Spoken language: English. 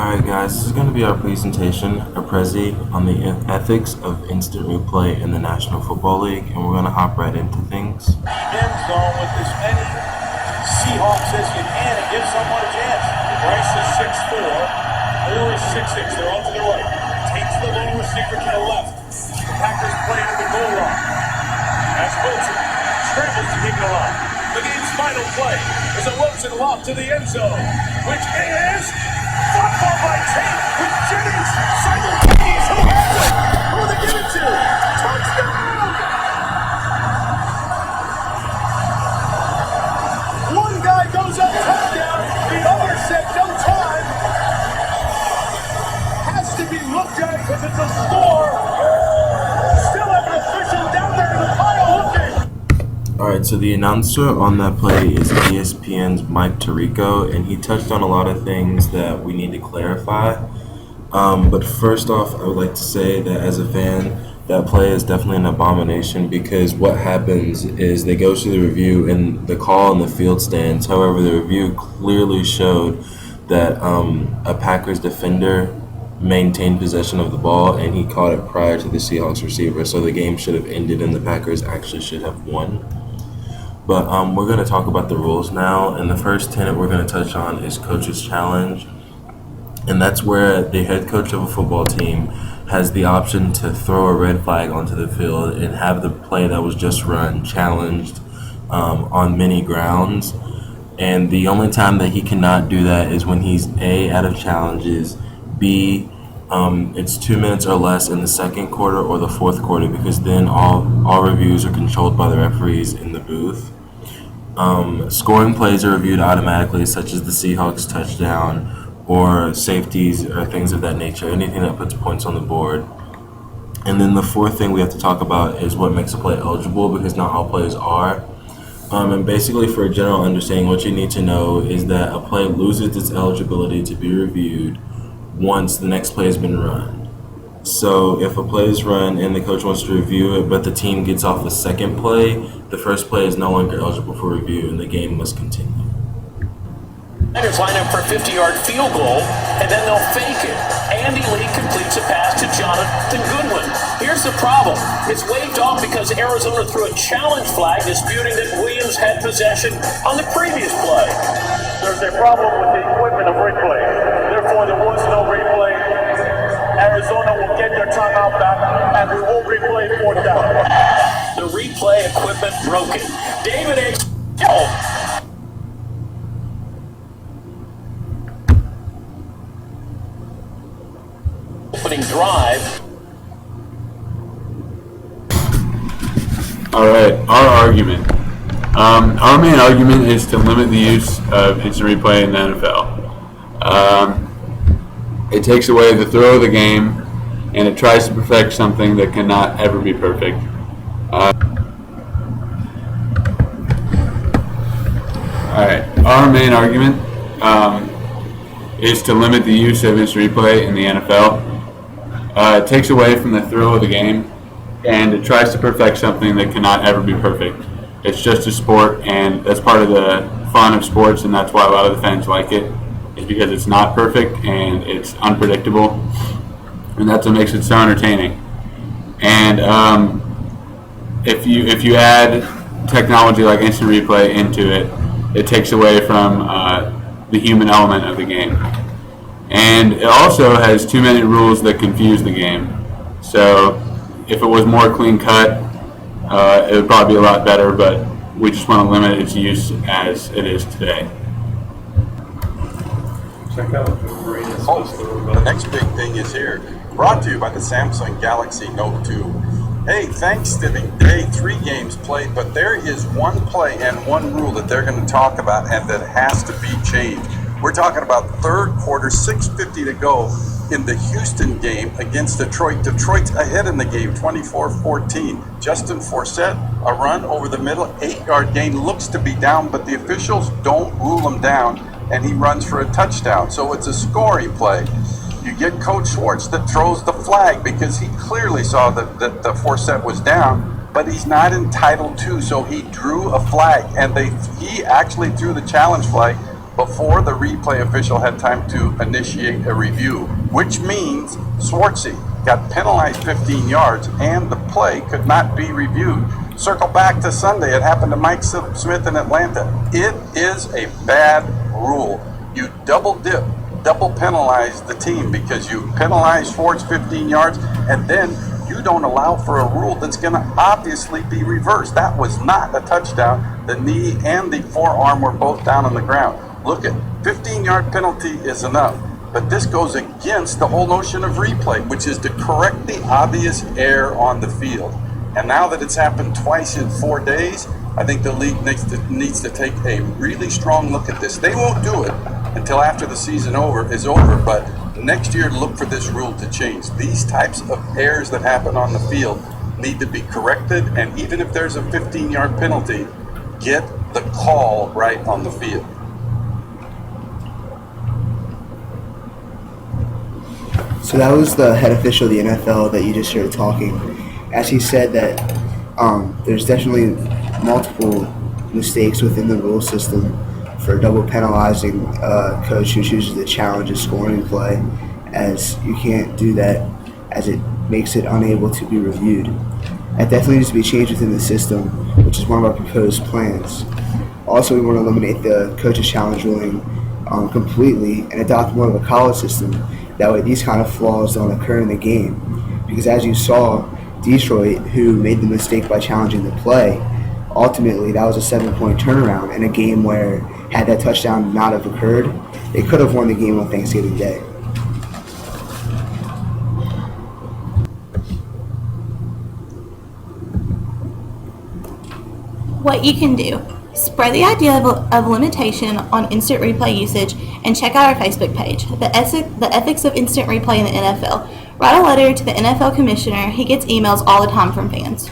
Alright guys, this is going to be our presentation, a Prezi, on the ethics of instant replay in the National Football League, and we're going to hop right into things. End zone with as many Seahawks as you can and give someone a chance. Bryce is 6'4", Moore is 6'6", they're on to the right. Takes the lone receiver to the left. The Packers play to the goal line. As Wilson scrambles to keep it alive. The game's final play is a Wilson lob to the end zone, which is football by Tate with Jennings simultaneous. Who has it? Who are they giving to? Touchdown! One guy goes up touchdown, the other said no time. Has to be looked at because it's a score. Still have an official down there in the pile looking. Alright, so the announcer on that play is ESPN's Mike Tirico, and he touched on a lot of things that we need to clarify. But first off, I would like to say that as a fan, that play is definitely an abomination because what happens is they go through the review and the call in the field stands. However, the review clearly showed that a Packers defender maintained possession of the ball and he caught it prior to the Seahawks receiver. So the game should have ended and the Packers actually should have won. But we're going to talk about the rules now, and the first tenet we're going to touch on is coach's challenge. And that's where the head coach of a football team has the option to throw a red flag onto the field and have the play that was just run challenged on many grounds. And the only time that he cannot do that is when he's A, out of challenges, B, it's 2 minutes or less in the second quarter or the fourth quarter, because then all reviews are controlled by the referees in the booth. Scoring plays are reviewed automatically, such as the Seahawks touchdown or safeties or things of that nature, anything that puts points on the board. And then the fourth thing we have to talk about is what makes a play eligible, because not all plays are. And basically, for a general understanding, what you need to know is that a play loses its eligibility to be reviewed once the next play has been run. So if a play is run and the coach wants to review it, but the team gets off the second play, the first play is no longer eligible for review and the game must continue. Niners line up for a 50-yard field goal, and then they'll fake it. Andy Lee completes a pass to Jonathan Goodwin. Here's the problem. It's waved off because Arizona threw a challenge flag disputing that Williams had possession on the previous play. There's a problem with the equipment of replay. Therefore, there was no replay. Arizona will get their timeout back, and we will replay fourth down. The replay equipment broken. David X. Opening drive. All right, our argument. Our main argument is to limit the use of instant replay in the NFL. It takes away the thrill of the game, and it tries to perfect something that cannot ever be perfect. Our main argument is to limit the use of instant replay in the NFL. It takes away from the thrill of the game, and it tries to perfect something that cannot ever be perfect. It's just a sport, and that's part of the fun of sports, and that's why a lot of the fans like it, is because it's not perfect and it's unpredictable, and that's what makes it so entertaining. And if you add technology like instant replay into it, it takes away from the human element of the game. And it also has too many rules that confuse the game. So if it was more clean cut, it would probably be a lot better, but we just want to limit its use as it is today. Check out the next big thing is here. Brought to you by the Samsung Galaxy Note 2. Hey, Thanksgiving Day, 3 games played, but there is one play and one rule that they're going to talk about and that has to be changed. We're talking about third quarter, 6:50 to go in the Houston game against Detroit. Detroit's ahead in the game, 24-14. Justin Forsett, a run over the middle, 8-yard gain, looks to be down, but the officials don't rule him down, and he runs for a touchdown. So it's a scoring play. You get Coach Schwartz that throws the flag because he clearly saw that the Forsett was down, but he's not entitled to, so he drew a flag, and he actually threw the challenge flag before the replay official had time to initiate a review, which means Swartzy got penalized 15 yards and the play could not be reviewed. Circle back to Sunday. It happened to Mike Smith in Atlanta. It is a bad rule. You double dip, double penalize the team because you penalize Schwartz 15 yards and then you don't allow for a rule that's going to obviously be reversed. That was not a touchdown. The knee and the forearm were both down on the ground. Look at 15-yard penalty is enough. But this goes against the whole notion of replay, which is to correct the obvious error on the field. And now that it's happened twice in 4 days, I think the league needs to take a really strong look at this. They won't do it until after the season is over, but next year look for this rule to change. These types of errors that happen on the field need to be corrected, and even if there's a 15-yard penalty, get the call right on the field. So that was the head official of the NFL that you just heard talking. As he said that there's definitely multiple mistakes within the rule system for double penalizing a coach who chooses to challenge a scoring play, as you can't do that as it makes it unable to be reviewed. That definitely needs to be changed within the system, which is one of our proposed plans. Also, we want to eliminate the coach's challenge ruling completely and adopt more of a college system. That way these kind of flaws don't occur in the game. Because as you saw, Detroit, who made the mistake by challenging the play, ultimately that was a 7-point turnaround in a game where, had that touchdown not have occurred, they could have won the game on Thanksgiving Day. What you can do: spread the idea of limitation on instant replay usage and check out our Facebook page, The Ethics of Instant Replay in the NFL. Write a letter to the NFL commissioner. He gets emails all the time from fans.